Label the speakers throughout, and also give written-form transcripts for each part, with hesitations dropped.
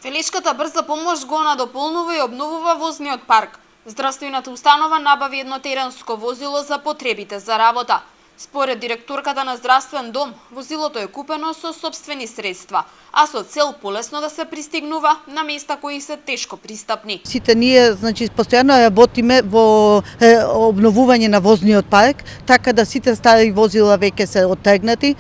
Speaker 1: Велешката брза помош го надополнува и обновува возниот парк. Здравствената установа набави едно теренско возило за потребите за работа. Според директорката на здравствен дом, возилото е купено со собствени средства, а со цел полесно да се пристигнува на места кои се тешко пристапни.
Speaker 2: Сите ние, постојано работиме во обновување на возниот парк, така да сите стари возила веќе се оттегнати.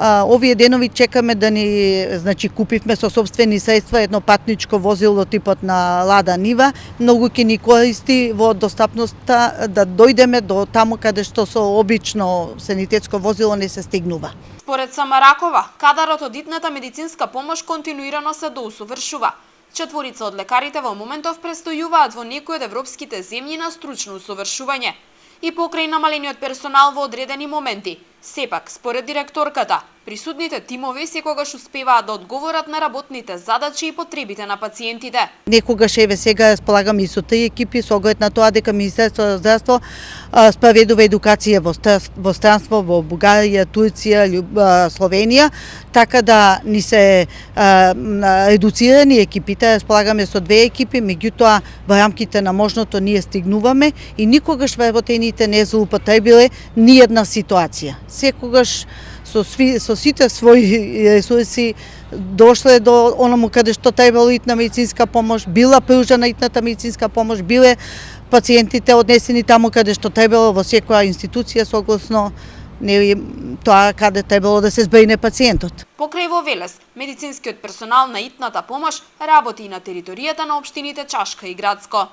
Speaker 2: Овие денови чекаме да ни, купивме со собствени средства едно патничко возило типот на Лада Нива. Многу ќе ни користи во достапноста да дојдеме до таму каде што со обично санитетско возило не се стигнува.
Speaker 1: Според Самаракова, кадарот од итната медицинска помош континуирано се доусовршува. Четворица од лекарите во моментов престојуваат во некои од европските земји на стручно усовршување. И покрај намалениот персонал во одредени моменти, сепак, според директорката, присутните тимови секогаш успеваат да одговорат на работните задачи и потребите на пациентите.
Speaker 2: Некогаш сега располагаме и со 3 екипи со оглед на тоа дека Министерството за здравство спроведува едукација во странство, во Бугарија, Турција, Словенија, така да ни се едуцирани екипите, располагаме со 2 екипи, меѓутоа во рамките на можното ние стигнуваме и никогаш вработените не злоупотребиле ни една ситуација. Секогаш со сите своји ресурси дошле до оному каде што требало итна медицинска помош, била пружена итната медицинска помош, биле пациентите однесени таму каде што требало во секоја институција согласно тоа каде требало да се збрине пациентот.
Speaker 1: Покрај во Велес, медицинскиот персонал на итната помош работи и на територијата на општините Чашка и Градско.